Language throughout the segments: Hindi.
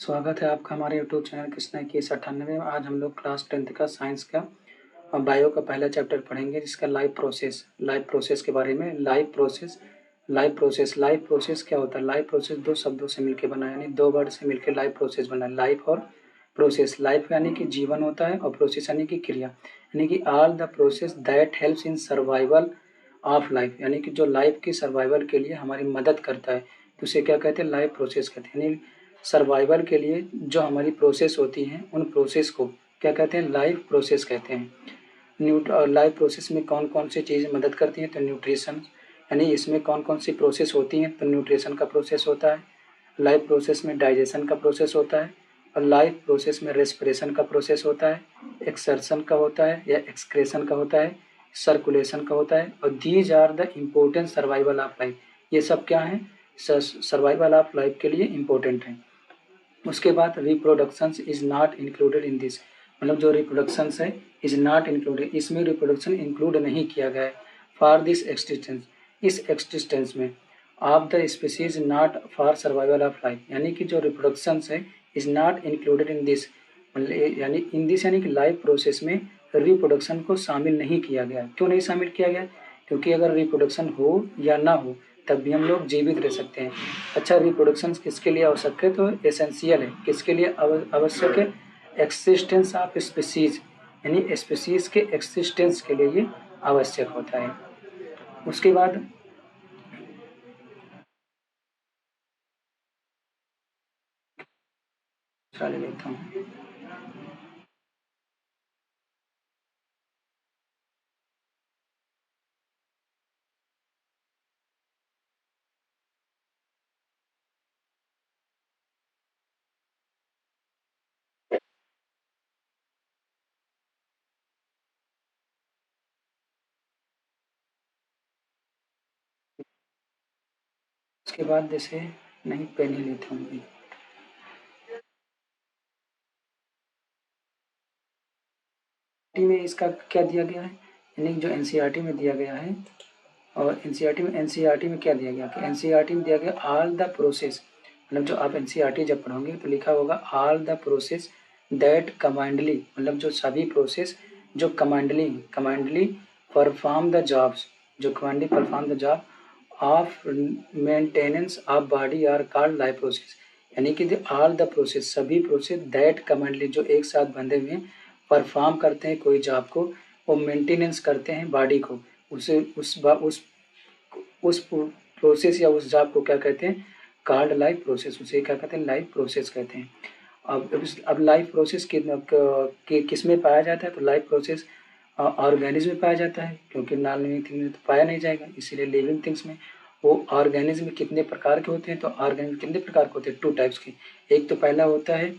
स्वागत है आपका हमारे यूट्यूब चैनल कृष्णा 2198 में। आज हम लोग क्लास 10th का साइंस का बायो का पहला चैप्टर पढ़ेंगे, जिसका लाइफ प्रोसेस के बारे में। लाइफ प्रोसेस क्या होता है? लाइफ प्रोसेस दो शब्दों से मिलकर बना है, यानी दो वर्ड से मिलकर लाइफ प्रोसेस बना है। लाइफ और प्रोसेस। लाइफ यानी कि जीवन होता है और प्रोसेस यानी कि क्रिया, यानी कि all the process that helps in survival of life, यानी कि जो लाइफ की सर्वाइवल के लिए हमारी मदद करता है, तो उसे क्या कहते हैं? लाइफ प्रोसेस कहते हैं। यानी सर्वाइवल के लिए जो हमारी प्रोसेस होती हैं, उन प्रोसेस को क्या कहते हैं? लाइफ प्रोसेस कहते हैं। लाइफ प्रोसेस में कौन कौन सी चीज़ें मदद करती हैं? तो न्यूट्रिशन, यानी इसमें कौन कौन सी प्रोसेस होती हैं? तो न्यूट्रिशन का प्रोसेस होता है। लाइफ प्रोसेस में डाइजेशन का प्रोसेस होता है, और लाइफ प्रोसेस में रेस्पिरेशन का प्रोसेस होता है, एक्सर्शन का होता है या एक्सक्रेशन का होता है, सर्कुलेशन का होता है। और these are the important survival of life. ये सब क्या है? सर्वाइवल ऑफ लाइफ के लिए इम्पोर्टेंट है। उसके बाद reproduction is not included in this, मतलब जो रिप्रोडक्शन है इज नॉट इंक्लूडेड, इसमें रिप्रोडक्शन इंक्लूड नहीं किया गया है। फॉर दिस एक्सटेंस, इस एक्सटेंस में of the species not for survival of life, यानी कि जो रिप्रोडक्शन है is not included in this, यानी इन दिस यानी कि लाइफ प्रोसेस में रिप्रोडक्शन को शामिल नहीं किया गया। क्यों नहीं शामिल किया गया? क्योंकि अगर रिप्रोडक्शन हो या ना हो तब भी हम लोग जीवित रह सकते हैं। अच्छा, रिप्रोडक्शन किसके लिए आवश्यक है? तो एसेंशियल है। किसके लिए आवश्यक है? एक्सिस्टेंस ऑफ स्पीसीज, यानी स्पीसीज के एक्सिस्टेंस के लिए ये आवश्यक होता है। उसके बाद चले लेता हूँ। उसके बाद जैसे नहीं, पेन ही लेता हूँ अभी। में इसका क्या दिया गया है? यानी जो एनसीईआरटी में दिया गया है, और एनसीईआरटी में क्या दिया गया कि एनसीईआरटी में दिया गया ऑल द प्रोसेस, मतलब जो आप एनसीईआरटी जब पढ़ोगे तो लिखा होगा ऑल द प्रोसेस दैट कमांडली, मतलब जो सभी प्रोसेस जो कमांडली परफॉर्म द जॉब्स, जो commonly perform the job of maintenance of body are called life process, यानी कि ऑल द प्रोसेस, सभी प्रोसेस दैट कमांडली, जो एक साथ बंधे हुए परफॉर्म करते हैं कोई जॉब को, वो मेंटेनेंस करते हैं बॉडी को, उसे उस प्रोसेस या उस जॉब को क्या कहते हैं? कॉल्ड लाइफ प्रोसेस, उसे क्या कहते हैं? लाइफ प्रोसेस कहते हैं। अब लाइफ प्रोसेस किस में पाया जाता है? तो लाइफ प्रोसेस ऑर्गेनिज्म में पाया जाता है, क्योंकि नॉन लिविंग थिंग में तो पाया नहीं जाएगा, इसीलिए लिविंग थिंग्स में। वो ऑर्गेनिज्म कितने प्रकार के होते हैं? तो ऑर्गेनिज्म कितने प्रकार के होते हैं? 2 टाइप्स के। एक तो पहला होता है,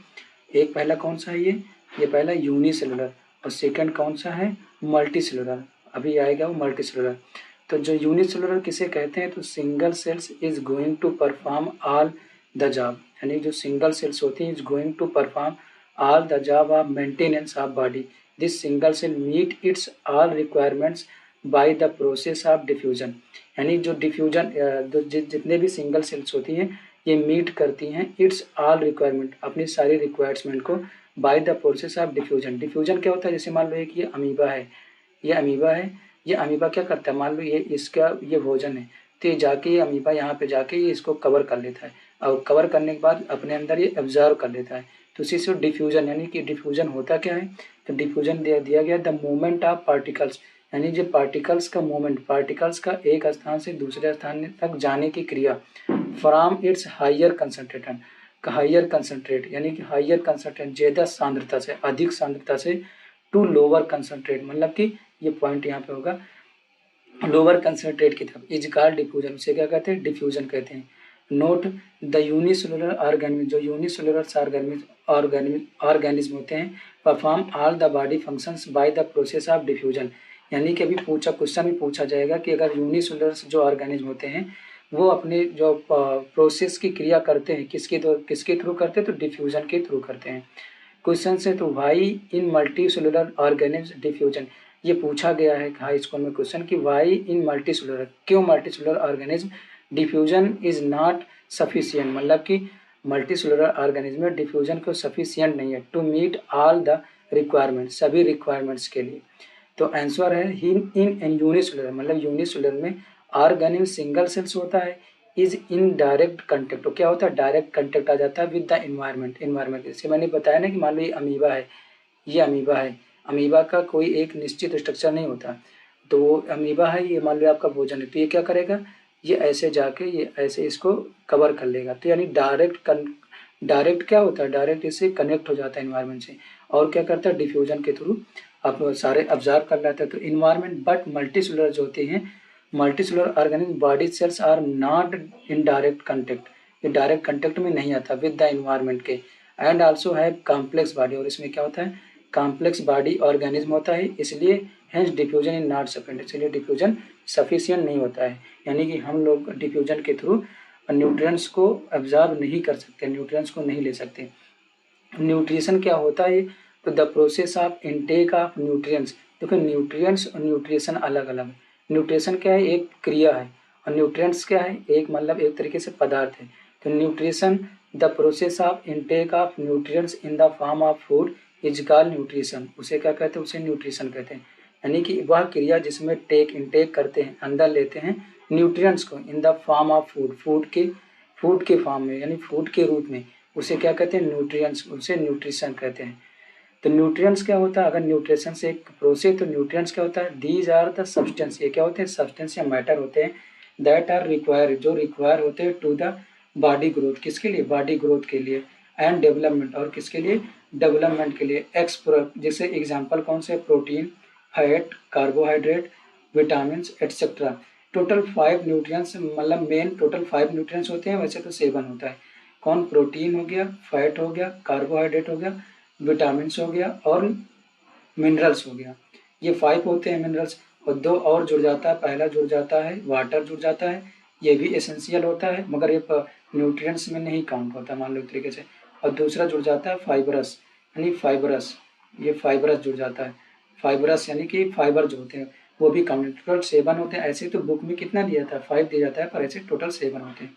एक पहला कौन सा है? ये पहला यूनिसेलुलर, और सेकंड कौन सा है? मल्टीसेलुलर। अभी आएगा वो मल्टीसेलुलर। तो जो यूनिसेलुलर किसे कहते हैं? तो single cells is going to perform all the job, यानी जो सिंगल सेल्स होती हैं is going to perform all the job of maintenance of body. This single cell meet its all requirements by the process of diffusion, यानी जो डिफ्यूजन जितने भी सिंगल सेल्स होती हैं ये मीट करती हैं इट्स ऑल रिक्वायरमेंट, अपनी सारी रिक्वायरमेंट को bye the process of diffusion. Diffusion क्या होता है? जैसे मान लो कि ये अमीबा है, ये अमीबा क्या करता है? मान लो ये भोजन है, तो ये जाके ये अमीबा यहाँ पे जाके ये इसको कवर कर लेता है, और कवर करने के बाद अपने अंदर ये ऑब्जर्व कर लेता है। तो उसी से डिफ्यूजन, यानी कि डिफ्यूजन होता क्या है? तो डिफ्यूजन दिया गया द मूवमेंट ऑफ पार्टिकल्स, यानी जो पार्टिकल्स का मूवमेंट, पार्टिकल्स का एक स्थान से दूसरे स्थान तक जाने की क्रिया, from its higher concentration, higher concentrate, यानी कि हाइयर कंसंट्रेट ज्यादा सांद्रता से, अधिक सांद्रता से, टू लोअर कंसंट्रेट, मतलब कि ये पॉइंट यहाँ पे होगा, लोअर कंसंट्रेट की तरफ, इज कॉल्ड डिफ्यूजन, उसे क्या कहते हैं? डिफ्यूजन कहते हैं। नोट द यूनिसेलुलर ऑर्गेनिज्म, जो यूनिसेलुलर ऑर्गेनिज्म होते हैं perform all the body functions bye the process of diffusion, यानी कि अभी क्वेश्चन भी पूछा जाएगा कि अगर यूनिसेलुलर जो ऑर्गेनिज्म होते हैं वो अपने जो प्रोसेस की क्रिया करते हैं किसके थ्रू करते हैं? तो डिफ्यूजन के थ्रू करते हैं। क्वेश्चन से तो why in multi cellular organism diffusion, ये पूछा गया है हाई स्कूल में क्वेश्चन कि वाई इन मल्टी सेलुलर, क्यों multi cellular organism diffusion is not sufficient, मतलब कि मल्टीसेलुलर ऑर्गेनिज्म में डिफ्यूजन को सफिशिएंट नहीं है to meet all the requirement, सभी रिक्वायरमेंट्स के लिए। तो आंसर है इन यूनिसेलुलर, मतलब यूनिसेलुलर में ऑर्गेनिज्म सिंगल सेल्स होता है, इज इन डायरेक्ट कंटेक्ट। तो क्या होता है, डायरेक्ट कंटेक्ट आ जाता है विद द इन्वायरमेंट। जैसे मैंने बताया ना कि मान लो ये अमीबा है, ये अमीबा है, अमीबा का कोई एक निश्चित स्ट्रक्चर नहीं होता, तो वो अमीबा है, ये मान लो आपका भोजन है, तो ये क्या करेगा, ये ऐसे जाके ये ऐसे इसको कवर कर लेगा। तो यानी डायरेक्ट क्या होता है, डायरेक्ट इससे कनेक्ट हो जाता है इन्वायरमेंट से, और क्या करता है, डिफ्यूजन के थ्रू आप सारे ऑब्जर्व कर लेते हैं। तो इन्वायरमेंट बट मल्टीसेलुलर जो होते हैं, multicellular organism body cells are not in direct contact, ये डायरेक्ट कंटेक्ट में नहीं आता विद द इन्वायरमेंट के, एंड आल्सो है कॉम्प्लेक्स बॉडी, और इसमें क्या होता है, कॉम्प्लेक्स बॉडी ऑर्गेनिज्म होता है, इसलिए hence diffusion in not sufficient, इसलिए डिफ्यूजन सफिशिएंट नहीं होता है। यानी कि हम लोग डिफ्यूजन के थ्रू न्यूट्रिएंट्स को ऑब्जर्व नहीं कर सकते, न्यूट्रिएंट्स को नहीं ले सकते। न्यूट्रिशन क्या होता है, तो the process of intake of nutrients. देखो न्यूट्रिएंट्स और न्यूट्रिशन अलग अलग। न्यूट्रिशन क्या है, एक क्रिया है, और न्यूट्रिएंट्स क्या है, एक मतलब एक तरीके से पदार्थ है। तो nutrition the process of intake of nutrients in the form of food is called nutrition. उसे क्या कहते हैं, उसे न्यूट्रिशन कहते हैं। यानी कि वह क्रिया जिसमें इनटेक करते हैं, अंदर लेते हैं न्यूट्रिएंट्स को in the form of food, food के फॉर्म में, यानी फूड के रूप में, उसे क्या कहते हैं, न्यूट्रिएंट्स, उसे न्यूट्रिशन कहते हैं। तो न्यूट्रिएंट्स क्या होता है, अगर न्यूट्रिशन से एक प्रोसेस, तो न्यूट्रिएंट्स क्या होता है, दीज आर द सब्सटेंस, ये क्या होते हैं, सब्सटेंस या मैटर होते हैं, दैट आर रिक्वायर्ड, जो रिक्वायर होते हैं टू द बॉडी ग्रोथ, किसके लिए, बॉडी ग्रोथ के लिए, एंड डेवलपमेंट, और किसके लिए, डेवलपमेंट के लिए। जैसे एग्जाम्पल कौन से, protein, fat, carbohydrate, vitamin etcetera. Total 5 nutrients, मतलब मेन टोटल 5 न्यूट्रिएंट्स होते हैं, वैसे तो 7 होता है। कौन, प्रोटीन हो गया, फैट हो गया, कार्बोहाइड्रेट हो गया, विटामिन हो गया, और मिनरल्स हो गया। ये 5 होते हैं मिनरल्स, और 2 और जुड़ जाता है, पहला जुड़ जाता है वाटर जुड़ जाता है, ये भी एसेंशियल होता है, मगर ये न्यूट्रिएंट्स में नहीं काउंट होता, मान लो एक तरीके से। और दूसरा जुड़ जाता है फाइबरस, यानी फाइबरस, ये फाइबरस जुड़ जाता है, फाइबरस यानी कि फाइबर जो होते हैं वो भी काउंट, टोटल 7 होते हैं। ऐसे तो बुक में कितना दिया था, 5 दिया जाता है, पर ऐसे टोटल 7 होते हैं।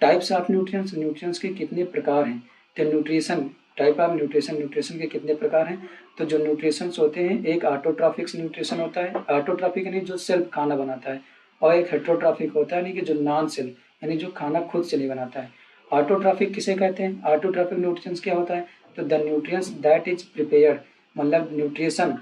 टाइप्स ऑफ न्यूट्रिएंट्स, न्यूट्रिएंट्स के कितने प्रकार हैं, तो nutrition, type of nutrition, nutrition के कितने प्रकार हैं, तो जो न्यूट्रिशंस होते हैं, एक ऑटोट्रॉफिक न्यूट्रिशन होता है, ऑटोट्रॉफिक यानी जो सेल्फ खाना बनाता है, और एक हेट्रोट्रॉफिक होता है, यानी कि जो नॉन सेल्फ, यानी जो खाना खुद से नहीं बनाता है। ऑटोट्रॉफिक किसे कहते हैं, ऑटोट्रॉफिक न्यूट्रिशंस क्या होता है, तो the nutrients that is prepared, मतलब न्यूट्रिशन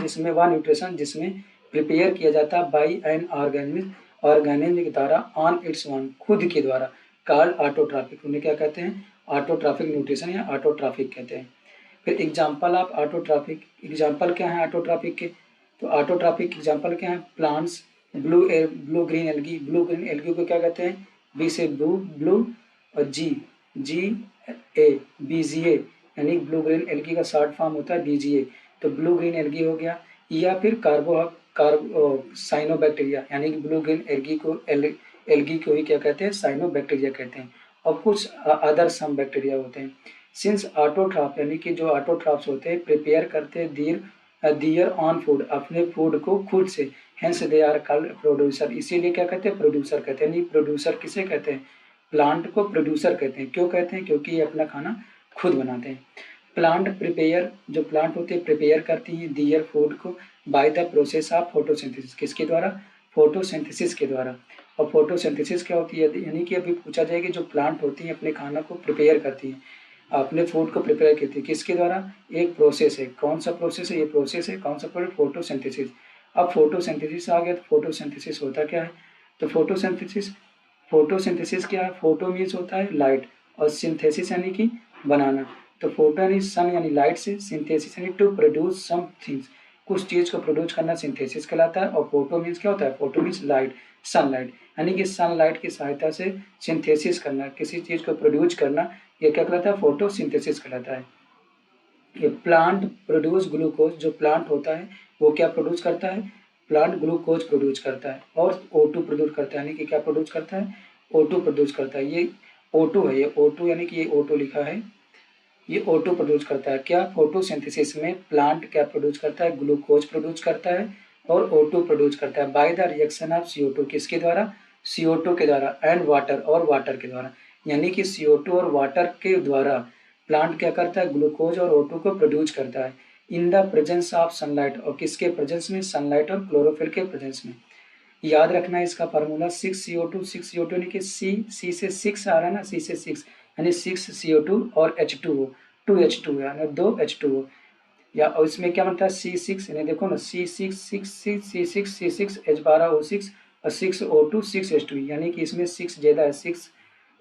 जिसमें, वह न्यूट्रिशन जिसमें प्रिपेयर किया जाता है बाई एन ऑर्गेनिज्म के द्वारा, ऑन इट्स वन, खुद के द्वारा, कॉल्ड ऑटोट्रॉफिक, उन्हें क्या कहते हैं, ऑटोट्रॉफिक न्यूट्रिशन या ऑटोट्रॉफिक कहते हैं। फिर एग्जाम्पल ऑफ ऑटोट्रॉफिक, एग्जाम्पल क्या है ऑटोट्रॉफिक के, तो ऑटोट्रॉफिक एग्जाम्पल क्या है, plants, blue green algae, blue green algae को क्या कहते हैं, बी से ब्लू, और जी ए, बीजीए, यानी ब्लू ग्रीन एल्गी का शॉर्ट फॉर्म होता है बीजीए, तो ब्लू ग्रीन एल्गी हो गया। या फिर साइनोबैक्टीरिया, यानी कि ब्लू ग्रीन एल्गी को ही क्या कहते हैं, साइनोबैक्टीरिया कहते हैं, और कुछ अदर सम बैक्टीरिया होते हैं। सिंस ऑटोट्रॉफ, यानी कि जो ऑटोट्रॉफ्स होते हैं, प्रिपेयर करते हैं दियर ऑन फूड, अपने फूड को खुद से, hence they are called producer, इसीलिए क्या कहते हैं, प्रोड्यूसर कहते हैं। नहीं, प्रोड्यूसर किसे कहते हैं, प्लांट को प्रोड्यूसर कहते हैं। क्यों कहते हैं, क्योंकि ये अपना खाना खुद बनाते हैं। प्लांट प्रिपेयर, जो प्लांट होते हैं प्रिपेयर करती हैं दियर फूड को bye the process of photosynthesis, किसके द्वारा, फोटोसिंथेसिस के द्वारा। और फोटोसिंथेसिस क्या होती है, यानी कि अभी पूछा जाए कि जो प्लांट होती हैं अपने खाना को प्रिपेयर करती हैं, अपने फूड को प्रिपेयर करती है, किसके द्वारा, एक प्रोसेस है, कौन सा प्रोसेस है, ये प्रोसेस है, कौन सा प्रोसेस, फोटोसिंथेसिस। अब फोटोसिंथेसिस आ गया, तो फोटोसिंथेसिस होता क्या है, तो फोटोसिंथेसिस क्या है, फोटो मीन्स होता है लाइट, और सिंथेसिस यानी कि बनाना। तो फोटो यानी सन यानी लाइट से, सिंथेसिस यानी टू प्रोड्यूस सम थिंग्स, कुछ चीज को प्रोड्यूस करना सिंथेसिस कहलाता है। और फोटो मीन्स क्या होता है, फोटो मीन्स लाइट, सनलाइट, यानी कि सनलाइट की सहायता से सिंथेसिस करना, किसी चीज को प्रोड्यूस करना, ये क्या कहलाता है, फोटोसिंथेसिस कहलाता है। ये प्लांट प्रोड्यूस ग्लूकोज, जो प्लांट होता है वो क्या प्रोड्यूस करता है, प्लांट ग्लूकोज प्रोड्यूस करता है, और O2 प्रोड्यूस करता है, यानी कि क्या प्रोड्यूस करता है, O2 प्रोड्यूस करता है। ये O2 है, ये O2 यानी कि ये O2 लिखा है, ये O2 प्रोड्यूस करता है। क्या, फोटोसिंथेसिस में प्लांट क्या प्रोड्यूस करता है, ग्लूकोज प्रोड्यूस करता है, और O2 प्रोड्यूस करता है by the reaction of CO2, किसके द्वारा, CO2 के द्वारा, एंड वाटर, और वाटर के द्वारा। यानी कि CO2 और वाटर के द्वारा प्लांट क्या करता है, ग्लूकोज और O2 को प्रोड्यूस करता है in the presence of sunlight, और किसके प्रेजेंस में, सनलाइट और क्लोरोफिल के प्रेजेंस में। याद रखना है इसका फार्मूला 6CO2, 6CO2 यानी कि सी से 6 आ रहा है ना, सी से 6 यानी 6CO2 और H2O, 2H2 यानी 2H2O, या और इसमें क्या बनता है C6, यानी देखो ना C6 H12O6 और 6O2 6H2, यानी कि इसमें 6 ज्यादा है, 6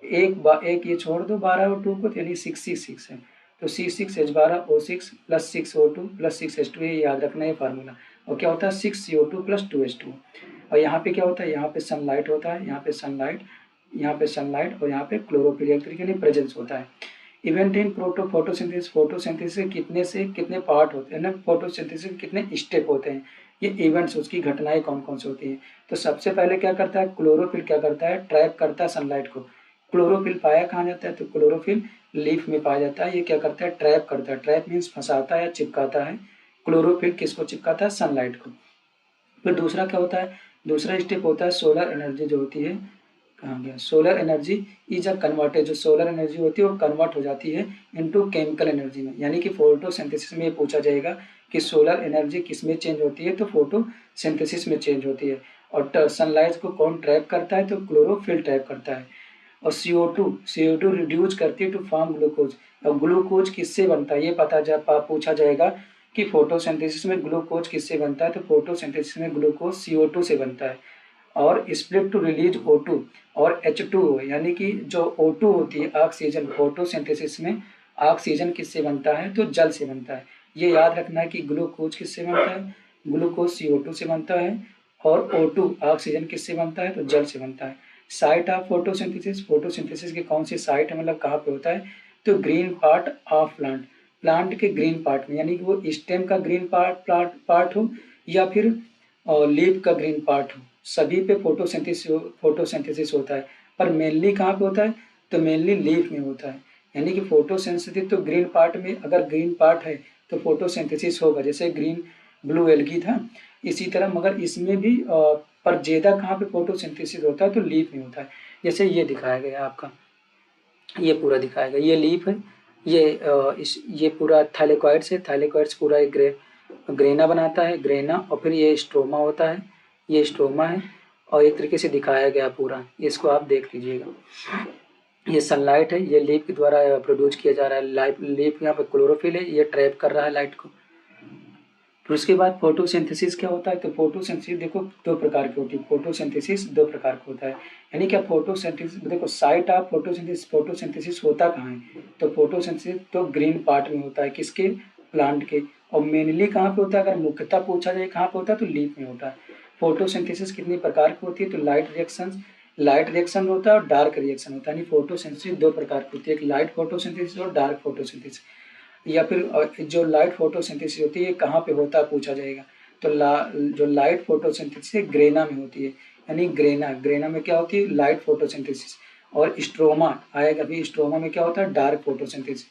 एक ये छोड़ दो 12O2 को, तो यानी 6 है, तो C6H12O6 plus 6O2 plus 6H2, ये याद रखना है फार्मूला। और क्या होता है 6CO2 प्लस 2H2। और यहाँ पे क्या होता है, यहाँ पे सनलाइट होता है, यहाँ पे सनलाइट, यहाँ पे सनलाइट, और यहाँ पे क्लोरोफिल एक तरीके से प्रेजेंस होता है। इवेंट इन फोटोसिंथेसिस, फोटोसिंथेसिस के कितने से कितने पार्ट होते हैं ना, फोटोसिंथेसिस के कितने स्टेप होते हैं, ये इवेंट्स, उसकी घटनाएं कौन कौन सी होती हैं। तो सबसे पहले क्या करता है, क्लोरोफिल क्या करता है, ट्रैप करता है सनलाइट को। क्लोरोफिल पाया कहाँ जाता है, तो क्लोरोफिल लीफ में पाया जाता है। ये क्या करता है, ट्रैप करता है, ट्रैप मीन्स फंसाता है या चिपकाता है। क्लोरोफिल किसको चिपकाता है, सनलाइट को। फिर दूसरा क्या होता है, दूसरा स्टेप होता है सोलर एनर्जी जो होती है, कहाँ गया, solar energy is a converted, जो सोलर एनर्जी होती है वो कन्वर्ट हो जाती है इनटू केमिकल एनर्जी में। यानी कि फोटोसिंथेसिस में ये पूछा जाएगा कि सोलर एनर्जी किस में चेंज होती है, तो फोटोसिंथेसिस में चेंज होती है। और सनलाइट को कौन ट्रैप करता है, तो क्लोरोफिल ट्रैप करता है। और CO2 रिड्यूस करती है टू फॉर्म ग्लूकोज। और ग्लूकोज किससे बनता है, ये पूछा जाएगा कि फोटोसिंथेसिस में ग्लूकोज किससे बनता है, तो फोटोसिंथेसिस में ग्लूकोज CO2 से बनता है। और स्प्लिट टू रिलीज O2 और H2O, यानी कि जो O2 होती है ऑक्सीजन, फोटोसिंथेसिस में ऑक्सीजन किससे बनता है, तो जल से बनता है। ये याद रखना है कि ग्लूकोज किससे बनता है, ग्लूकोज CO2 से बनता है, और O2 ऑक्सीजन किससे बनता है, तो जल से बनता है। साइट ऑफ फोटोसिंथेसिस, फोटोसिंथेसिस के कौन सी साइट है, मतलब कहाँ पे होता है, तो green part of plant, plant के ग्रीन पार्ट में, यानी कि वो स्टेम का ग्रीन पार्ट हो या फिर लीफ का ग्रीन पार्ट हो, सभी पे फोटोसिंथेसिस होता है। पर मेनली कहाँ पे होता है, तो मेनली लीफ में होता है। यानी कि फोटोसिंथेसिस तो ग्रीन पार्ट में, अगर ग्रीन पार्ट है तो फोटोसिंथेसिस होगा, जैसे ग्रीन ब्लू एल्गी था इसी तरह। मगर इसमें भी पर ज्यादा कहाँ पे फोटोसिंथेसिस होता है, तो लीफ में होता है। जैसे ये दिखाया गया आपका, ये पूरा दिखाया गया, ये लीफ है, ये पूरा थाइलेकोइड्स है, थाइलेकोइड्स पूरा एक ग्रेना बनाता है, ग्रेना, और फिर ये स्ट्रोमा होता है, ये स्ट्रोमा है। और एक तरीके से दिखाया गया पूरा, इसको आप देख लीजिएगा। ये सनलाइट है, ये लीफ के द्वारा प्रोड्यूस किया जा रहा है, लाइफ लीफ यहाँ पे क्लोरोफिल है, ये ट्रैप कर रहा है लाइट को। फिर उसके बाद फोटोसिंथेसिस क्या होता है, तो फोटोसिंथेसिस देखो दो प्रकार की होती है, फोटोसिंथेसिस दो प्रकार का होता है। यानी क्या फोटोसिंथेसिस, देखो साइट ऑफ फोटोसिंथेसिस होता कहाँ है, तो फोटोसिंथेसिस तो ग्रीन पार्ट में होता है, किसके, प्लांट के। और मेनली कहाँ पे होता है, अगर मुख्यतः पूछा जाए कहाँ पे होता है, तो लीफ में होता है। फोटोसिंथेसिस कितनी प्रकार की होती है, तो लाइट रिएक्शन होता है और डार्क रिएक्शन होता है। यानी फोटोसिंथेसिस दो प्रकार की होती है, एक लाइट फोटोसिंथेसिस और डार्क फोटोसिंथेसिस। या फिर जो लाइट फोटोसिंथेसिस होती है कहाँ पे होता है पूछा जाएगा, तो जो लाइट फोटोसिंथेसिस ग्रेना में होती है। यानी ग्रेना में क्या होती है, लाइट फोटोसिंथेसिस। और स्ट्रोमा आएगा, अभी स्ट्रोमा में क्या होता है, dark photosynthesis.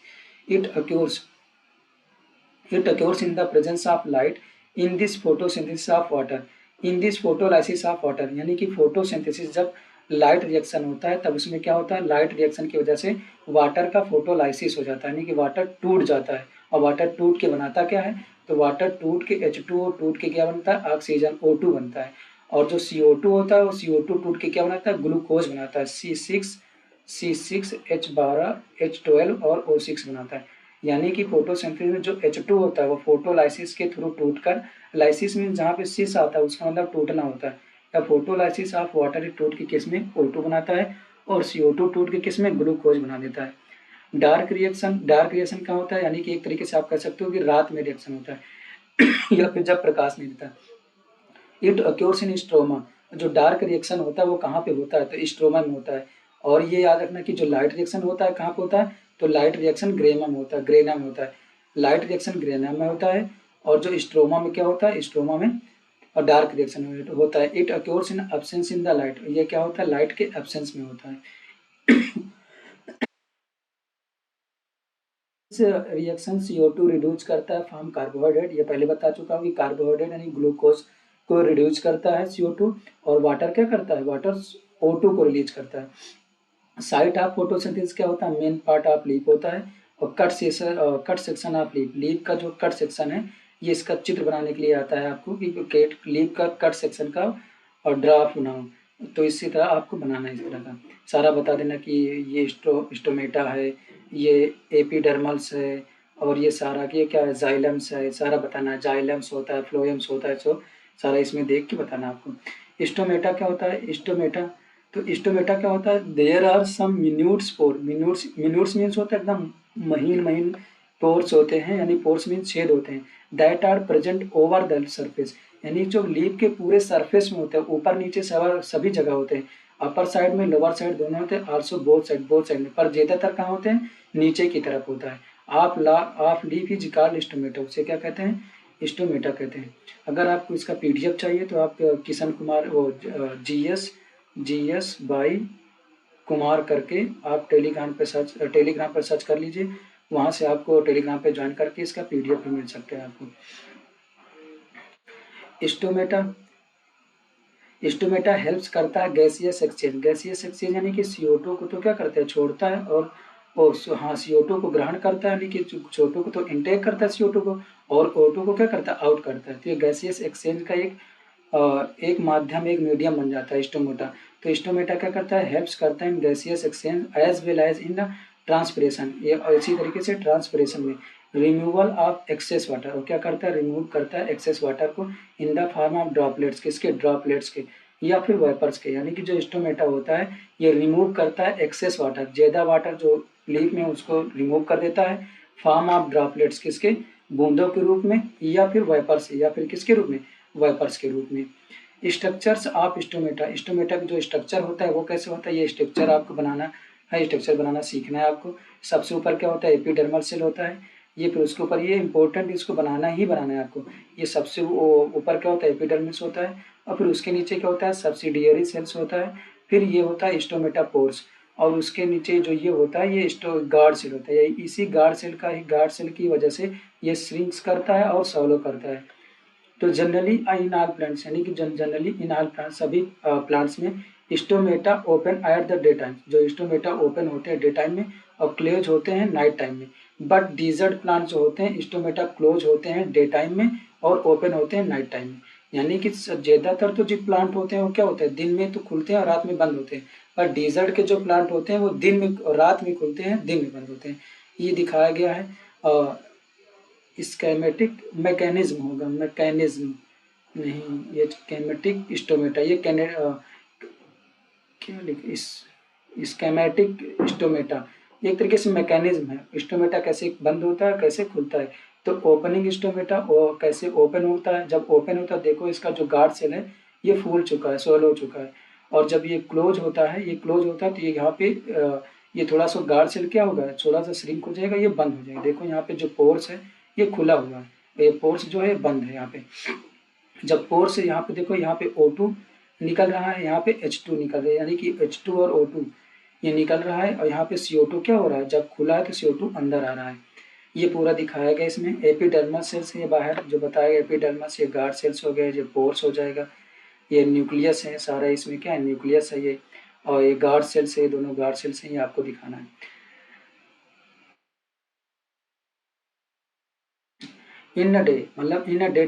It occurs it occurs in the presence of light in this photosynthesis of water, in this photolysis of water। यानी कि फोटोसिंथेसिस जब लाइट रिएक्शन होता है तब उसमें क्या होता है, लाइट रिएक्शन की वजह से वाटर का फोटोलाइसिस हो जाता है, यानी कि वाटर टूट जाता है। और वाटर टूट के बनाता क्या है, तो वाटर टूट के H2O टूट के क्या बनता है, ऑक्सीजन O2 बनता है। और जो CO2 होता है वो CO2 टूट के क्या बनाता है, ग्लूकोज बनाता है, C6 H12 और O6 बनाता है। यानी कि फोटोसिंथेसिस में जो H2 होता है वो फोटोलाइसिस के थ्रू टूटकर, लाइसिस मीन जहाँ पे सिस आता है उसका मतलब टूटना होता है, या फोटोलाइसिस ऑफ वाटर टूट के किस में O2 बनाता है, और CO2 टूट के किस में ग्लूकोज बना देता है। डार्क रिएक्शन क्या होता है, यानी कि एक तरीके से आप कह सकते हो कि रात में रिएक्शन होता है या फिर जब प्रकाश नहीं रहता। इट अक्योर्स इन स्ट्रोमा, जो डार्क रिएक्शन होता है वो कहाँ पे होता है, तो स्ट्रोमा में होता है। और ये याद रखना कि जो लाइट रिएक्शन होता है कहाँ पे होता है, तो लाइट रिएक्शन ग्रेना में होता है, लाइट रिएक्शन ग्रेना में होता है। और जो स्ट्रोमा में क्या होता है, स्ट्रोमा में और डार्क रिएक्शन होता है। It occurs in absence in the light, ये क्या होता है, लाइट के एब्सेंस में होता है। इस रिएक्शन CO2 रिड्यूस करता है फॉर्म कार्बोहाइड्रेट, ये पहले बता चुका हूँ कि कार्बोहाइड्रेट यानी ग्लूकोज को रिड्यूस करता है CO2। और वाटर क्या करता है, वाटर O2 को रिलीज करता है। साइट ऑफ फोटोसिंथेसिस क्या होता है, मेन पार्ट ऑफ लीफ होता है, और cut section of leaf, leaf का जो कट सेक्शन है ये इसका चित्र बनाने के लिए आता है आपको कि लीफ का कट सेक्शन का और ड्राफ्ट बनाओ, तो इसी तरह आपको बनाना है। इस तरह का सारा बता देना कि ये स्टोमेटा है, ये एपिडर्मल्स है, और ये सारा कि ये क्या है, जाइलम्स है, सारा बताना है। जाइलम्स होता है, फ्लोएम्स होता है, सो सारा इसमें देख के बताना आपको। स्टोमेटा क्या होता है, स्टोमेटा तो स्टोमेटा क्या होता है, there are some minute spore, minutes means होता है एकदम महीन महीन पोर्स होते हैं, यानी पोर्स मीन्स छेद होते हैं, that are present over the surface, यानी जो लीफ के पूरे सरफेस में होते हैं, ऊपर नीचे सभी जगह होते हैं, अपर साइड में लोअर साइड दोनों होते हैं, आल्सो बोथ साइड में, पर ज्यादातर कहाँ होते हैं, नीचे की तरफ होता है। आप लीफ इज कॉल्ड स्टोमेटा, उसे क्या कहते हैं, स्टोमेटा कहते हैं। अगर आपको इसका पीडीएफ चाहिए तो आप किशन कुमार वो जीएस बाई कुमार करके आप टेलीग्राम पर सर्च कर लीजिए, वहाँ से आपको टेलीग्राम पे ज्वाइन करके इसका पीडीएफ भी मिल सकता है आपको। स्टोमेटा हेल्प्स करता है गैसियस एक्सचेंज यानी कि CO2 को तो क्या करता है, छोड़ता है, और CO2 को ग्रहण करता है, यानी कि CO2 को तो इनटेक करता है CO2 को, और O2 को क्या करता है, आउट करता है। तो ये गैसियस एक्सचेंज का एक माध्यम, एक मीडियम बन जाता है स्टोमेटा। तो स्टोमेटा क्या करता है, हेल्प्स करता है in gaseous exchange as well as in the transpiration, ये इसी तरीके से ट्रांसपिरेशन में रिमूवल ऑफ एक्सेस वाटर, और क्या करता है, रिमूव करता है एक्सेस वाटर को in the form of droplets, किसके, ड्रॉपलेट्स के या फिर वेपर्स के, यानी कि जो स्टोमेटा होता है ये रिमूव करता है एक्सेस वाटर, ज्यादा वाटर जो लीफ में उसको रिमूव कर देता है, फॉर्म ऑफ ड्रॉपलेट्स, किसके, बूंदों के रूप में, या फिर वेपर्स, या फिर किसके रूप में, वेपर्स के रूप में। स्ट्रक्चर्स ऑफ स्टोमेटा का जो स्ट्रक्चर होता है वो कैसे होता है, ये स्ट्रक्चर आपको बनाना है, स्ट्रक्चर बनाना सीखना है आपको। सबसे ऊपर क्या होता है, एपिडर्मल सेल होता है, ये फिर उसके ऊपर ये इंपॉर्टेंट, इसको बनाना ही बनाना है आपको। ये सबसे ऊपर क्या होता है, एपिडर्मिस होता है, और फिर उसके नीचे क्या होता है, सब्सिडियरी सेल्स होता है, फिर ये होता है स्टोमेटा पोर्स, और उसके नीचे जो ये होता है ये गार्ड सेल होता है, इसी गार्ड सेल की वजह से ये श्रिंक्स करता है और सॉलो करता है। तो जनरली इन ऑल प्लांट्स, यानी कि जनरली इन ऑल प्लांट्स, सभी प्लांट्स में stomata open at the day time, जो स्टोमेटा ओपन होते हैं डे टाइम में और क्लोज होते हैं नाइट टाइम में। बट डिजर्ट प्लांट जो होते हैं स्टोमेटा क्लोज होते हैं डे टाइम में और ओपन होते हैं नाइट टाइम में। यानी कि ज्यादातर तो जो प्लांट होते हैं वो क्या होते हैं, दिन में तो खुलते हैं और रात में बंद होते हैं, पर डिजर्ट के जो प्लांट होते हैं वो दिन में और रात में खुलते हैं, दिन में बंद होते हैं। ये दिखाया गया है। स्केमेटिक मैकेनिज्म होगा, मैकेनिज्म नहीं, ये स्केमेटिक स्टोमेटा, ये क्या लिखे इस स्केमेटिक स्टोमेटा, एक तरीके से मैकेनिज्म है, स्टोमेटा कैसे बंद होता है कैसे खुलता है। तो ओपनिंग स्टोमेटा कैसे ओपन होता है, जब ओपन होता है देखो इसका जो गार्ड सेल है ये फूल चुका है, सोल हो चुका है, और जब ये क्लोज होता है तो ये यहाँ पे ये थोड़ा सा गार्ड सेल क्या होगा, थोड़ा सा श्रिंक हो जाएगा, ये बंद हो जाएगा। देखो यहाँ पे जो पोर्स है ये खुला हुआ है, ये पोर्स जो है बंद है यहाँ पे। जब पोर्स यहाँ पे देखो, यहाँ पे O2 निकल रहा है, यहाँ पे H2 निकल रहा है, यानी कि H2 और O2 ये निकल रहा है, और यहाँ पे CO2 क्या हो रहा है, जब खुला है तो CO2 अंदर आ रहा है। ये पूरा दिखाया गया इसमें। एपिडर्मल सेल्स ये बाहर जो बताया गया, एपिडर्मस ये गार्ड सेल्स हो गए, ये पोर्स हो जाएगा, ये न्यूक्लियस है सारा, इसमें क्या है, न्यूक्लियस है ये, और ये गार्ड सेल्स है, ये दोनों गार्ड सेल्स हैं, ये आपको दिखाना है। इन अ डे मतलब इन अ डे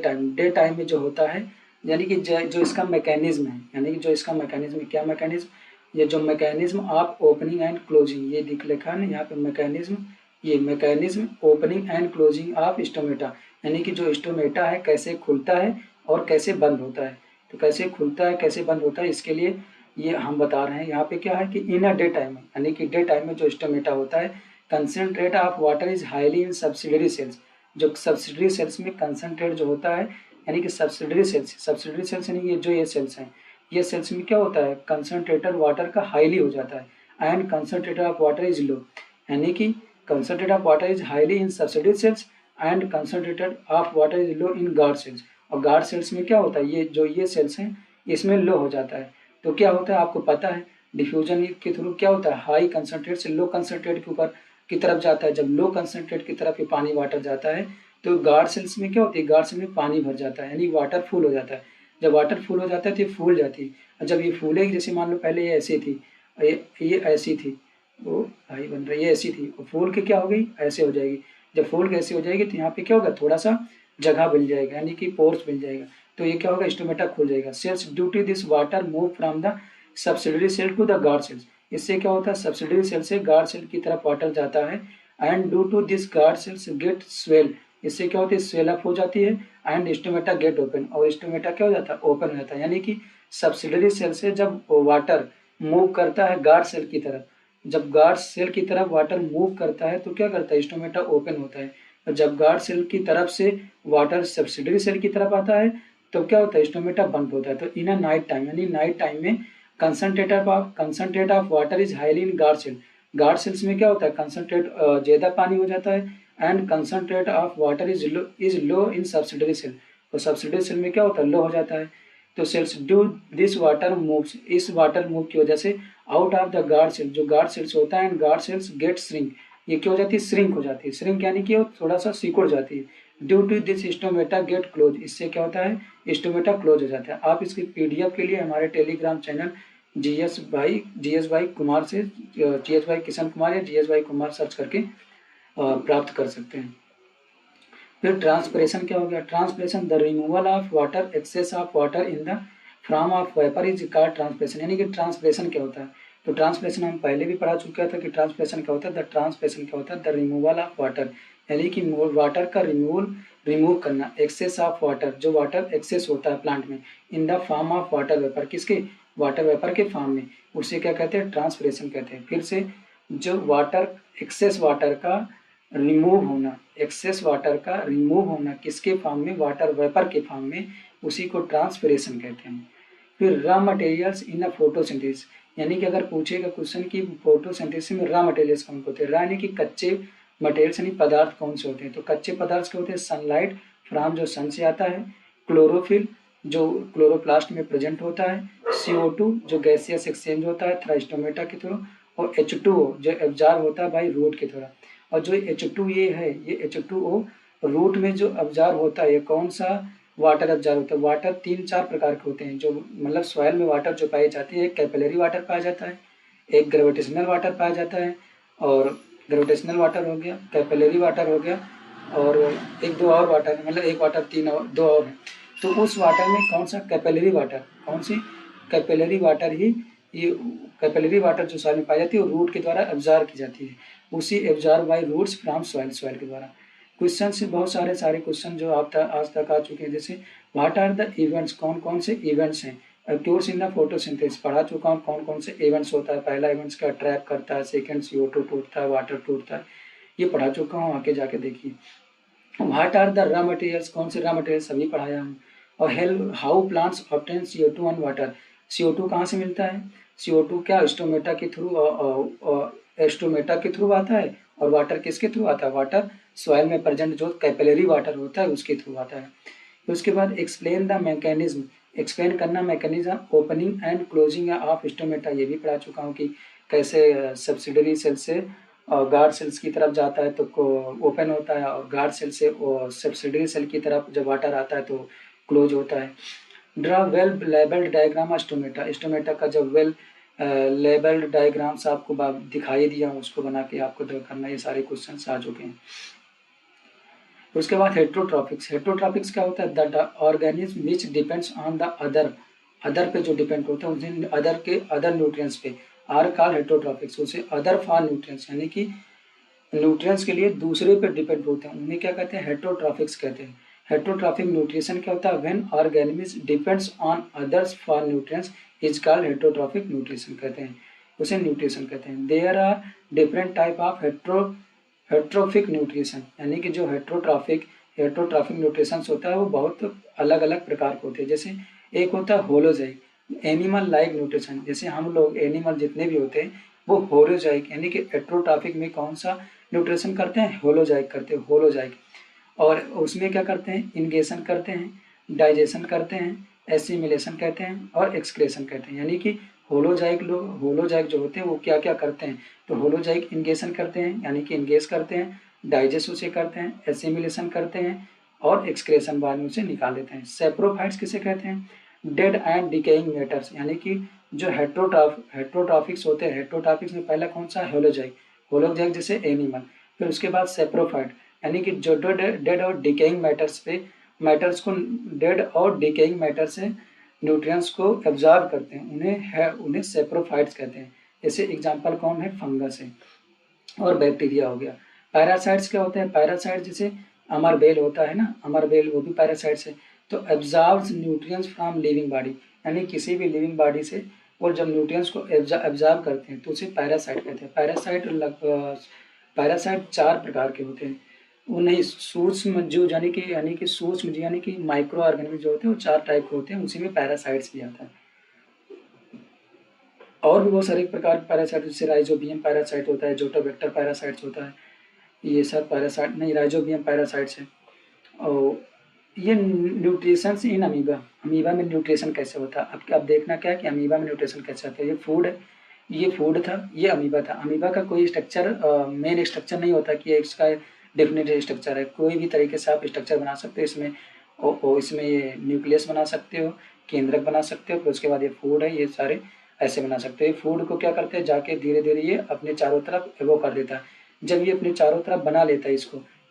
टाइम में जो होता है, यानी कि जो इसका मैकेनिज्म है, यानी कि जो इसका मैकेनिज्म, क्या मैकेनिज्म, ये जो mechanism of opening and closing, ये दिख लिखा है ना यहाँ पे मैकेनिज्म, ये mechanism opening and closing of stomata, यानी कि जो स्टोमेटा है कैसे खुलता है और कैसे बंद होता है। तो कैसे खुलता है कैसे बंद होता है, इसके लिए ये हम बता रहे हैं। यहाँ पे क्या है कि इन अ डे टाइम में, यानी कि डे टाइम में जो स्टोमेटा होता है, concentrate of water is highly in subsidiary cells, जो सब्सिडरी सेल्स में कंसनट्रेट जो होता है, यानी कि सब्सिडरी सेल्स यानी कि जो ये सेल्स हैं, ये सेल्स में क्या होता है, कंसनट्रेटर वाटर का हाईली हो जाता है, and concentrator of water is low, यानी कि concentrate of water is highly in subsidiary cells and concentrated of water is low in guard cells. और गार्ड सेल्स में क्या होता है, ये सेल्स हैं इसमें लो हो जाता है। तो क्या होता है आपको पता है, डिफ्यूजन के थ्रू क्या होता है, हाई कंसनट्रेट से लो कंसनट्रेट के ऊपर की तरफ जाता है। जब लो कंसनट्रेट की तरफ ये पानी वाटर जाता है तो गार्ड सेल्स में क्या होती है, गार्ड सेल में पानी भर जाता है, यानी वाटर फुल हो जाता है। जब वाटर फुल हो जाता है तो ये फूल जाती है, और जब ये फूलेगी, जैसे मान लो पहले ये ऐसे थी ये ऐसी थी, वो भाई बन रही है ऐसी थी, और फूल के क्या हो गई, ऐसे हो जाएगी। जब फूल के ऐसे हो जाएगी तो यहाँ पे क्या होगा, थोड़ा सा जगह मिल जाएगा, यानी कि पोर्स मिल जाएगा, तो ये क्या होगा, स्टोमेटा खुल जाएगा। Cells due to this water move from the subsidiary cell to the guard cells. इससे क्या होता है, सब्सिडरी सेल से गार्ड सेल की तरफ वाटर जाता है, and due to this guard cells get swell. इससे क्या होती है, स्वेल अप हो जाती है, एंड स्टोमेटा गेट ओपन, और स्टोमेटा क्या हो जाता है, ओपन हो जाता है। यानी कि सब्सिडरी सेल से जब वाटर मूव करता है गार्ड सेल की तरफ, जब गार्ड सेल की तरफ वाटर मूव करता है तो क्या करता है, स्टोमेटा ओपन होता है। और जब गार्ड सेल की तरफ से वाटर सब्सिडरी सेल की तरफ आता है तो क्या होता है, स्टोमेटा बंद होता है। तो इन अ नाइट टाइम, यानी नाइट टाइम में concentrate of water is highly in guard cell. Guard cells में क्या होता है, कंसंट्रेट ज्यादा पानी हो जाता है, and concentrate of water is low in subsidiary cell. और सब्सिडरी सेल में क्या होता है, लो हो जाता है। तो cells due this water moves, इस वाटर मूव की वजह से out of the guard cell, जो गार्ड सेल्स होता है, and guard cells get shrink, ये क्या हो जाती है, श्रिंक हो जाती है। श्रिंक यानी कि वो थोड़ा सा सिकुड़ जाती है। Due to this stomata get close, इससे क्या होता है, स्टोमेटा क्लोज हो जाता है। आप इसकी पीडीएफ के लिए हमारे टेलीग्राम चैनल जीएस भाई कुमार से, जीएस भाई किशन कुमार या जीएस भाई कुमार सर्च करके प्राप्त कर सकते हैं। फिर ट्रांसपिरेशन क्या हो गया, transpiration the removal of water, excess of water in the from of vapour is called transpiration. यानी कि ट्रांसपिरेशन क्या होता है, तो ट्रांसपिरेशन हम पहले भी पढ़ा चुका था कि ट्रांसपिरेशन क्या होता है, द ट्रांसपिरेशन क्या होता है, द रिमूवल ऑफ वाटर, यानी कि वाटर का रिमूव करना, एक्सेस ऑफ वाटर, जो वाटर एक्सेस होता है प्लांट में, in the form of water vapour, किसके, वाटर वेपर के फॉर्म में, उसे क्या कहते हैं, ट्रांसपिरेशन कहते हैं। फिर से, जो वाटर एक्सेस वाटर का रिमूव होना, एक्सेस वाटर का रिमूव होना किसके फॉर्म में, वाटर वेपर के फॉर्म में, उसी को ट्रांसपिरेशन कहते हैं। फिर raw materials in a photosynthesis, यानी कि अगर पूछेगा क्वेश्चन की फोटोसिंथेसिस में रॉ मटेरियल्स कौन होते हैं, रॉ यानी कि कच्चे मटेरियल्स यानी पदार्थ कौन से होते हैं, तो कच्चे पदार्थ क्या होते हैं, सनलाइट फ्रॉम, जो सन से आता है, क्लोरोफिल जो क्लोरोप्लास्ट में प्रेजेंट होता है, CO2 जो गैसियस एक्सचेंज होता है थ्राइस्टोमेटा के थ्रू, और H2O जो एब्जॉर्ब होता है बाई रूट के द्वारा। और जो H2 ये है, ये H2O रूट में जो अब्जॉर्ब होता है, ये कौन सा वाटर अब्जॉर्ब होता है, वाटर 3-4 प्रकार के होते हैं, जो मतलब सॉइल में वाटर जो पाई जाती है, एक कैपिलरी वाटर पाया जाता है, एक ग्रेविटेशनल वाटर पाया जाता है, और ग्रेविटेशनल वाटर हो गया, कैपिलरी वाटर हो गया, और एक दो और वाटर, मतलब एक वाटर तीन और दो और है। तो उस वाटर में कौन सा, कैपिलरी वाटर, कौन सी, कैपिलरी वाटर ही, ये कैपिलरी वाटर जो सॉइल में पाई जाती है वो रूट के द्वारा एब्जॉर्ब की जाती है, उसी absorb by roots from soil, soil के द्वारा। क्वेश्चन से बहुत सारे क्वेश्चन जो आप आज तक आ चुके हैं, जैसे व्हाट आर द इवेंट्स, कौन कौन से इवेंट्स हैं, टूर्स इन द फोटोसिंथेसिस पढ़ा चुका हूँ, कौन कौन से इवेंट्स होता है, पहला इवेंट्स का ट्रैप करता है, सेकंड CO2 टूटता है, वाटर टूटता है, ये पढ़ा चुका हूँ, आके जाके देखिए। What are the raw materials, कौन से रॉ मटेरियल्स सभी पढ़ाया हूँ। और help how plants obtain CO2 and water, CO2 कहाँ से मिलता है, CO2 क्या स्टोमेटा के थ्रू, स्टोमेटा के थ्रू आता है, और वाटर किसके थ्रू आता है, वाटर सॉइल में प्रेजेंट जो कैपिलरी वाटर होता है उसके थ्रू आता है। फिर उसके बाद एक्सप्लेन द मैकेनिज्म, एक्सप्लेन करना mechanism opening and closing of stomata, ये भी पढ़ा चुका हूँ कि कैसे सब्सिडरी सेल से गार्ड सेल्स की तरफ जाता है तो ओपन होता है, और गार्ड सेल से सब्सिडरी सेल की तरफ जब वाटर आता है तो क्लोज होता है। Draw well labelled diagram of stomata, stomata का जब वेल लेबल्ड डायग्राम्स आपको दिखाई दिया उसको बना के आपको ड्रा करना, ये सारे क्वेश्चन आ चुके हैं। उसके बाद हेट्रोट्रॉपिक्स, हेट्रोट्रॉपिक्स क्या होता है, the organism which depends on the other, other पे जो डिपेंड होता है उन अदर के अदर न्यूट्रिएंट्स पे, आर कॉल्ड हेट्रोट्रॉपिक्स, उसे अदर फॉर न्यूट्रिएंट्स, यानी कि न्यूट्रिएंट्स के लिए दूसरे पे डिपेंड होते हैं, उन्हें क्या कहते हैं, हेट्रोट्रॉपिक्स कहते हैं। हेट्रोट्रॉपिक न्यूट्रिशन क्या होता है, when organism depends on others for nutrients is called heterotrophic nutrition कहते हैं, उसे न्यूट्रिशन कहते हैं। There are different type of heterotrophic nutrition, यानी कि जो हेट्रोट्रॉफिक न्यूट्रिशन होता है वो बहुत अलग अलग प्रकार के होते हैं। जैसे एक होता है होलोजाइक, एनिमल लाइक न्यूट्रिशन, जैसे हम लोग एनिमल जितने भी होते हैं वो होलोजाइक, यानी कि हेट्रोट्रॉफिक में कौन सा न्यूट्रिशन करते हैं, होलोजाइक करते हैं, होलोजाइक। और उसमें क्या करते हैं, इनगेशन करते हैं, डाइजेशन करते हैं, एसिमिलेशन कहते हैं, और एक्सक्रेशन कहते हैं। यानी कि होलोजाइक जो होते हैं वो क्या क्या करते हैं, तो होलोजाइक इनगेशन करते हैं, यानी कि इनगेस करते हैं, डाइजेस्ट उसे करते हैं, एसिमिलेशन करते हैं, और एक्सक्रेशन बाद में उसे निकाल देते हैं। सेप्रोफाइट्स किसे कहते हैं, डेड एंड डिकेइंग मैटर्स, यानी कि जो हेट्रोट्रॉफिक्स होते हैं, हेट्रोट्रॉफिक्स में पहला कौन सा, होलोजाइक, होलोजाइक जैसे एनिमल। फिर उसके बाद सेप्रोफाइट, यानी कि जो डेड और डिकेइंग मैटर्स को, डेड और डिकेइंग मैटर से न्यूट्रिएंट्स को एब्जॉर्ब करते हैं, उन्हें सेप्रोफाइट्स कहते हैं। जैसे एग्जांपल कौन है, फंगस है और बैक्टीरिया हो गया। पैरासाइट्स क्या होते हैं, पैरासाइट जैसे अमरबेल होता है ना, अमरबेल वो भी पैरासाइट्स है। तो absorbs nutrients from living body, यानी किसी भी लिविंग बॉडी से और जब न्यूट्रिएंट्स को एब्जॉर्ब करते हैं तो उसे पैरासाइट कहते हैं। पैरासाइट 4 प्रकार के होते हैं। उन्हें सूक्ष्म जीव यानी कि सूक्ष्म जीव यानी कि माइक्रो ऑर्गेनिज्म जो होते हैं वो 4 टाइप के होते हैं, उसी में पैरासाइट्स भी आता है। और भी बहुत सारे प्रकार के पैरासाइट, जैसे राइजोबियम पैरासाइट होता है, जोटोबैक्टर पैरासाइट्स होता है, ये सब पैरासाइट नहीं, राइजोबियम पैरासाइट्स है। और ये न्यूट्रिशंस इन अमीबा, अमीबा में न्यूट्रिशन कैसे होता है, अब देखना क्या है कि अमीबा में न्यूट्रिशन कैसे होता है। ये फूड है, ये फूड था, ये अमीबा था। अमीबा का कोई स्ट्रक्चर, मेन स्ट्रक्चर नहीं होता कि इसका डेफिनेट स्ट्रक्चर है, कोई भी तरीके से आप स्ट्रक्चर बना सकते हो इसमें। इसमें ये न्यूक्लियस बना सकते हो, केंद्रक बना सकते हो, फिर उसके बाद ये फूड है, ये सारे ऐसे बना सकते हो। फूड को क्या करते हैं, जाके धीरे धीरे ये अपने चारों तरफ वो कर देता है। जब ये अपने चारों तरफ बना लेता है,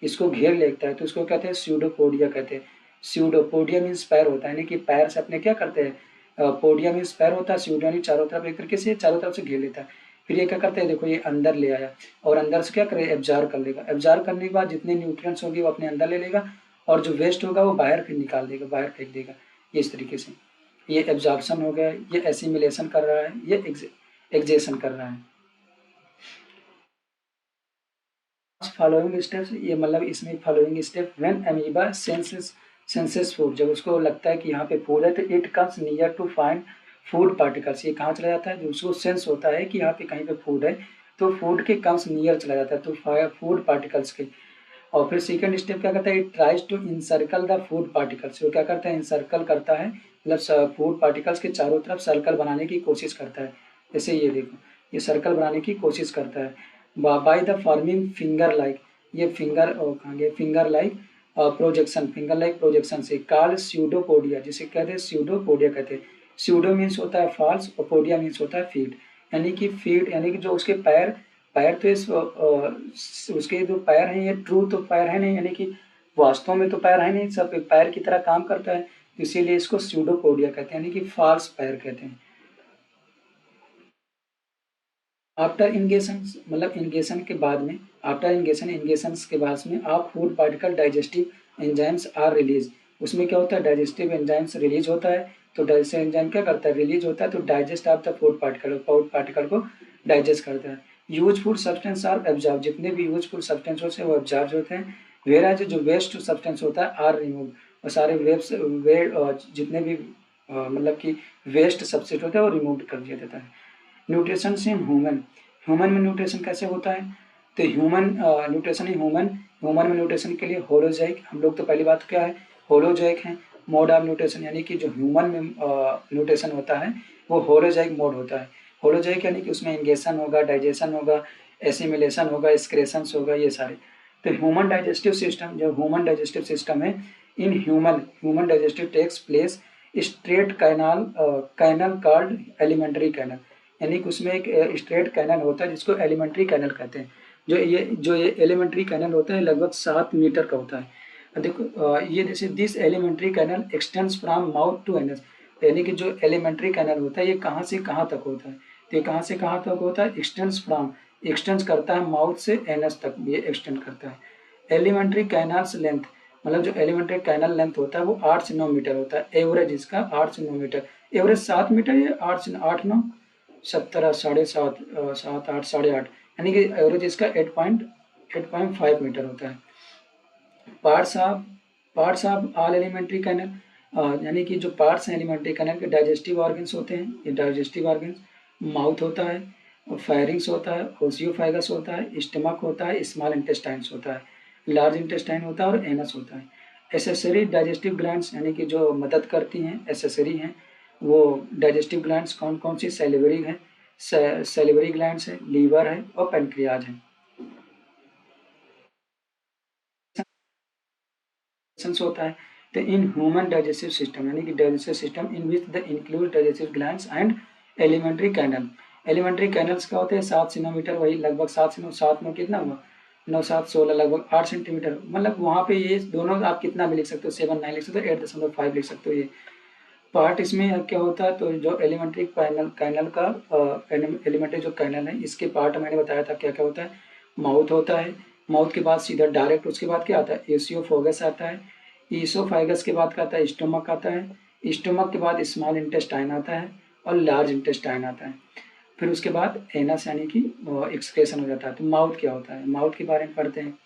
इसको घेर लेता है, तो उसको कहते हैं स्यूडोपोडिया कहते हैं। स्यूडोपोडिया मीन्स पैर होता है, यानी कि पैर से अपने क्या करते हैं, पोडिया मीन्स पैर होता है, स्यूडो यानी चारों तरफ, एक तरीके से चारों तरफ से घेर लेता है। फिर ये क्या करते हैं, देखो ये अंदर ले आया और अंदर से क्या करे, एब्जॉर्ब कर लेगा। एब्जॉर्ब करने के बाद जितने न्यूट्रिएंट्स होंगे वो अपने अंदर ले लेगा और जो वेस्ट होगा वो बाहर फिर निकाल देगा, बाहर फेंक देगा। ये इस तरीके से ये एब्जॉर्प्शन हो गया, ये एसिमिलेशन कर रहा है, ये एक्जेशन कर रहा है। फॉलोइंग स्टेप्स, ये मतलब इसमें following step, when amoeba senses food, जब उसको लगता है कि यहाँ पे फूड है तो it comes near to find food particles. ये कहाँ चला जाता है, जो उसको सेंस होता है कि यहाँ पे कहीं पे फूड है तो फूड के कम्स नियर चला जाता है, तो फूड पार्टिकल्स के। और फिर सेकंड स्टेप क्या करता है, it tries to encircle the food particles. वो क्या करता है, इंसर्कल करता है, मतलब फूड पार्टिकल्स के चारों तरफ सर्कल बनाने की कोशिश करता है। जैसे ये देखो, ये सर्कल बनाने की कोशिश करता है by the forming finger like, ये फिंगर कहाँ गया, finger like projection, finger like projection से कॉल्ड स्यूडोपोडिया, जिसे कहते हैं स्यूडोपोडिया कहते हैं। स्यूडो मीन्स होता है फॉल्स और पोडिया मीन्स होता है फीड, यानी कि फीड यानी कि जो उसके पैर, पैर तो उसके जो पैर हैं ये ट्रू तो पैर है नहीं, यानी कि वास्तव में तो पैर है नहीं, सब पैर की तरह काम करता है, इसीलिए इसको स्यूडोपोडिया कहते हैं, यानी कि फॉल्स पैर कहते हैं। आफ्टर इंगेशन, मतलब इंगेशन के बाद में, आफ्टर इंगेशन के बाद में आप food particle digestive enzymes are release, उसमें क्या होता है, डाइजेस्टिव एंजाइम्स रिलीज होता है। तो डाइजेस्टिव एंजाइम क्या करता है, रिलीज होता है तो digest of the food particle को डाइजेस्ट करता है। यूजफुल सब्सटेंस आर एब्जॉर्ब, जितने भी यूजफुल सब्सटेंस होते हैं वो एब्जॉर्ब होते हैं। वेराज जो वेस्ट सब्सटेंस होता है आर रिमूव, और सारे जितने भी मतलब कि वेस्ट सब्सटेंस होते हैं वो रिमूव कर दिया जाता है। न्यूट्रिशन इन ह्यूमन, ह्यूमन में न्यूट्रिशन कैसे होता है, तो न्यूट्रिशन इन ह्यूमन में न्यूट्रिशन के लिए होलोजैइक, हम लोग तो पहली बात क्या है, होलोजैइक है। मोड ऑफ न्यूट्रिशन, यानी कि जो ह्यूमन में न्यूट्रिशन होता है वो होलोजैइक मोड होता है। होलोजैइक यानी कि उसमें इंगेशन होगा, डाइजेशन होगा, एसिमिलेशन होगा, एक्सक्रेशंस होगा, ये सारे। तो ह्यूमन डाइजेस्टिव सिस्टम, जो ह्यूमन डाइजेस्टिव सिस्टम है, in human digestive takes place straight canal called alimentary canal, यानी कि उसमें एक स्ट्रेट कैनल होता है जिसको एलिमेंट्री कैनल कहते हैं। जो ये एलिमेंट्री कैनल होता है लगभग 7 मीटर का होता है। देखो ये जैसे this alimentary canal extends from mouth to anus, यानी कि जो एलिमेंट्री कैनल होता है ये कहाँ से कहाँ तक होता है, तो ये कहाँ से कहाँ तक होता है, एक्सटेंड्स करता है माउथ से एनस तक ये एक्सटेंड करता है। एलिमेंट्री कैनल्स लेंथ, मतलब जो एलिमेंट्री कैनल लेंथ होता है वो 8 से 9 मीटर होता है, एवरेज इसका 8 से 9 मीटर, एवरेज 7 मीटर या 8 9 17 7.5 7 8 8.5, यानी कि एवरेज इसका 8.5 मीटर होता है। Parts of all alimentary canal, यानी कि जो पार्ट्स हैं एलिमेंट्री कैनल के, डाइजेस्टिव ऑर्गन्स होते हैं। ये डाइजेस्टिव ऑर्गन्स, माउथ होता है, फेरिंग्स होता है, ओसियोफाइगस होता है, स्टमक होता है, स्मॉल इंटेस्टाइन्स होता है, लार्ज इंटेस्टाइन होता है और एनस होता है। एसेसरी डाइजेस्टिव ग्लैंड्स, यानी कि जो मदद करती हैं, एसेसरी हैं वो डाइजेस्टिव ग्लैंड्स कौन कौन सी, सेलिवरी है, सेलिवरी ग्लैंड्स है, लीवर है और पेनक्रियाज है। होता है तो इन ह्यूमन डाइजेस्टिव सिस्टम, यानी कि digestive system in which the include digestive glands and alimentary canal, alimentary canals क्या होते हैं 7 से 9 मीटर, वही लगभग 7 से 9, 7 9 कितना हुआ 9 7 16 लगभग 8 सेंटीमीटर, मतलब वहाँ पे ये दोनों आप कितना भी लिख सकते हो 7 9 लिख सकते हो 8.5 लिख सकते हो ये पार्ट। इसमें क्या होता है तो जो एलिमेंट्री कैनल कैनल का एलिमेंट्री जो कैनल है इसके पार्ट मैंने बताया था क्या क्या होता है। माउथ होता है, माउथ के बाद सीधा डायरेक्ट उसके बाद क्या आता है एसियोफोगस आता है, ईसोफाइगस के बाद क्या आता है स्टोमक आता है, स्टोमक के बाद स्मॉल इंटेस्टाइन आता है और लार्ज इंटेस्टाइन आता है, फिर उसके बाद एनस यानी कि एक्सक्रेशन हो जाता है। तो माउथ क्या होता है, माउथ के बारे में पढ़ते हैं।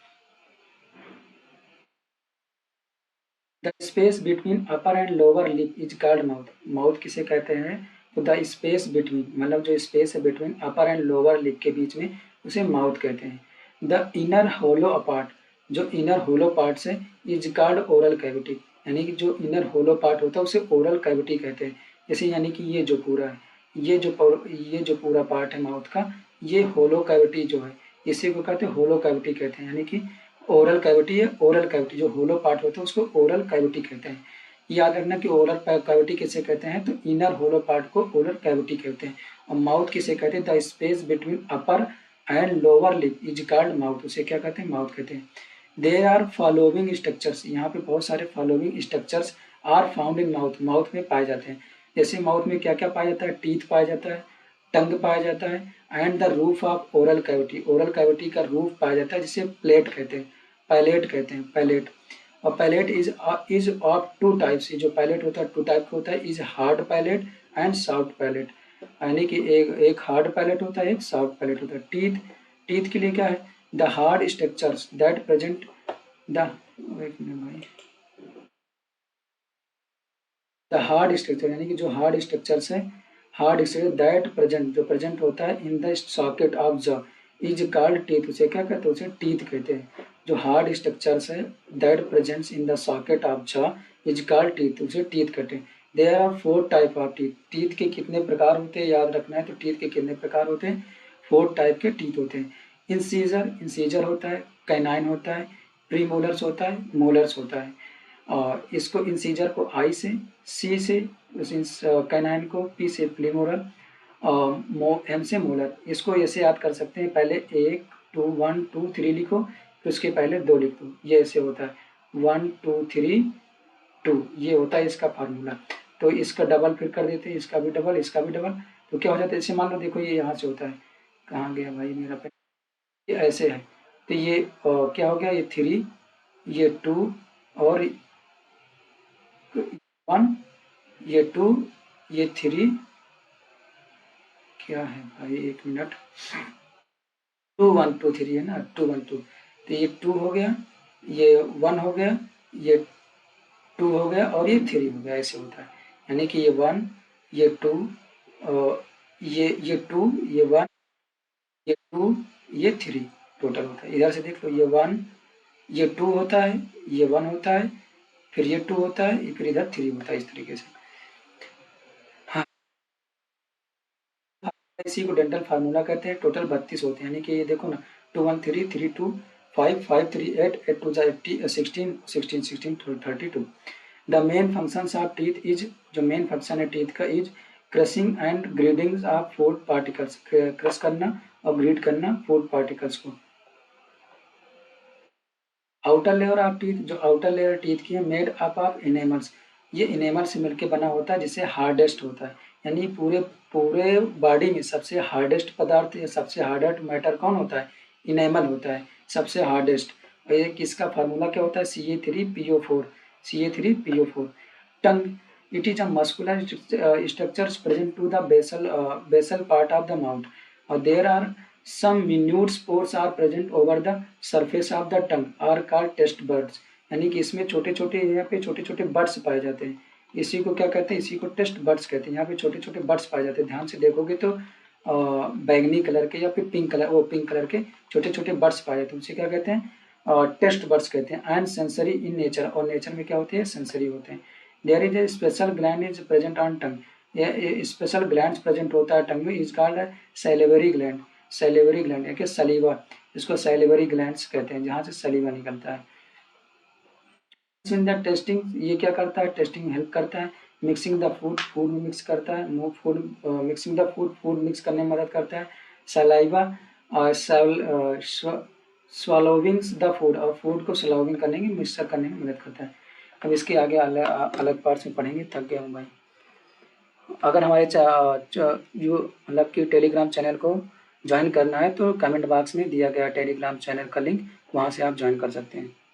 The space between upper and lower lip is called mouth, mouth किसे कहते हैं तो द स्पेस बिटवीन मतलब जो स्पेस है between upper and lower lip के बीच में उसे माउथ कहते हैं। द इनर होलो अपार्ट, जो इनर होलो पार्ट से इज कॉल्ड ओरल कैविटी, यानी कि जो इनर होलो पार्ट होता है उसे ओरल कैविटी कहते हैं। जैसे यानी कि ये जो पूरा है ये जो पूरा पार्ट है माउथ का ये होलो कैविटी जो है इसी को कहते हैं होलो कैविटी कहते हैं, यानी कि ओरल कैविटी है, ओरल कैविटी जो होलो पार्ट होता है उसको ओरल कैविटी कहते हैं। याद रखना कि ओरल कैविटी किसे कहते हैं तो इनर होलो पार्ट को ओरल कैविटी कहते हैं। और माउथ किसे कहते हैं the space between upper and lower lip is called mouth, उसे क्या कहते हैं माउथ कहते हैं। देयर आर फॉलोइंग स्ट्रक्चर्स, यहाँ पे बहुत सारे following structures are found in mouth, mouth में पाए जाते हैं। जैसे माउथ में क्या क्या पाया जाता है टीथ पाया जाता है, टंग पाया जाता है and the roof of oral cavity, oral cavity का रूफ पाया जाता है जिसे प्लेट कहते हैं, पैलेट कहते हैं पैलेट। और palate is of two types, ये जो पैलेट होता है टू टाइप का होता है, is hard palate and soft palate, यानी कि एक हार्ड पैलेट होता है एक सॉफ्ट पैलेट होता है। टीथ, टीथ के लिए क्या है the hard structures that present the एक मिनट भाई द हार्ड स्ट्रक्चर यानी कि जो हार्ड स्ट्रक्चर्स है हार्ड स्ट्रक्चर दैट प्रेजेंट जो प्रेजेंट होता है in the socket of jaw is called teeth, उसे क्या कहते हैं उसे टीथ कहते हैं। जो हार्ड स्ट्रक्चर्स है that presents in the socket of jaw is called teeth, उसे टीथ कहते हैं। There are 4 type of teeth, teeth के कितने प्रकार होते हैं याद रखना है तो टीथ के कितने प्रकार होते हैं 4 टाइप के टीथ होते हैं। इंसीजर, इंसीजर होता है, कैनाइन होता है, प्रीमोलर्स होता है, मोलर्स होता है। और इसको इंसीजर को आई से, सी से कैनाइन को, पी से प्रीमोलर, एम से मोलर। इसको ऐसे याद कर सकते हैं पहले 1 2 1 2 3 लिखो फिर उसके पहले 2 लिख दो, ये ऐसे होता है 1 2 3 2, ये होता है इसका फार्मूला। तो इसका डबल फिर कर देते हैं, इसका भी डबल इसका भी डबल, तो क्या हो जाता है इसे मान लो देखो ये यहाँ से होता है, कहाँ गया भाई मेरा पेन, ये ऐसे है तो ये क्या हो गया ये 3 ये 2 और 1 ये 2 ये 3, क्या है भाई एक मिनट 2 1 2 3 है ना 2 1 2, तो ये 2 हो गया ये 1 हो गया ये 2 हो गया और ये 3 हो गया, ऐसे होता है। यानी कि ये 1 ये 2 ये 2 ये 1 ये 2 ये 3 टोटल होता है। इधर से देख लो ये 1 ये 2 होता है ये 1 होता है फिर ये 2 होता है फिर इधर 3 होता है इस तरीके से। हाँ, इसी को डेंटल फार्मूला कहते हैं। टोटल 32 होते हैं, यानी कि ये देखो ना 2 1 3 3 2 5 5 3 8 8 2 16 16 16 32। The main functions of teeth is, जो मेन फंक्शन है टीथ का is crushing and grading of food particles, crush करना और ग्रीड करना फूड पार्टिकल्स को। आउटर लेयर ऑफ टीथ, जो आउटर लेयर टीथ की है मेड अप ऑफ इनेमल्स, ये इनेमल से मिलकर बना होता है जिससे हार्डेस्ट होता है, यानी पूरे पूरे बॉडी में सबसे हार्डेस्ट पदार्थ या सबसे हार्डेस्ट मैटर कौन होता है इनेमल होता है सबसे हार्डेस्ट। और ये किसका फार्मूला क्या होता है CA3PO4, CA3PO4। Tongue, it is a muscular structures present to the basal part of the mouth. There are some minute spores are present over the surface of the tongue are called taste buds, यानी कि इसमें छोटे छोटे यहाँ पे छोटे छोटे बर्ड्स पाए जाते हैं, इसी को क्या कहते हैं इसी को टेस्ट बर्ड्स कहते हैं। यहाँ पे छोटे छोटे बर्ड्स पाए जाते हैं, ध्यान से देखोगे तो बैंगनी कलर के या फिर पिंक कलर वो पिंक कलर के छोटे छोटे बर्ड्स पाए जाते हैं, उसे क्या कहते हैं टेस्ट बर्ड्स कहते हैं। एंड सेंसरी इन नेचर, और नेचर में क्या होते हैं सेंसरी होते हैं। There is a special gland is present on tongue, यह स्पेशल ग्लैंड प्रेजेंट होता है टंग में, is called salivary gland, salivary gland है कि सलीवा, इसको सैलिवरी ग्लैंड्स कहते हैं जहाँ से सलीवा निकलता है। इन द टेस्टिंग, ये क्या करता है टेस्टिंग हेल्प करता है मिक्सिंग द फूड, फूड में मिक्स करता है। Move food, mixing the food, food mix करने में मदद करता है। सलाइवा और स्वलोविंग द फूड, और फूड को स्लोविंग करने की, मिक्सर करने में मदद करता है। अब इसके आगे अलग अलग पार्ट्स में पढ़ेंगे। थक गया हूँ भाई। अगर हमारे जो मतलब कि टेलीग्राम चैनल को ज्वाइन करना है तो कमेंट बॉक्स में दिया गया टेलीग्राम चैनल का लिंक, वहाँ से आप ज्वाइन कर सकते हैं।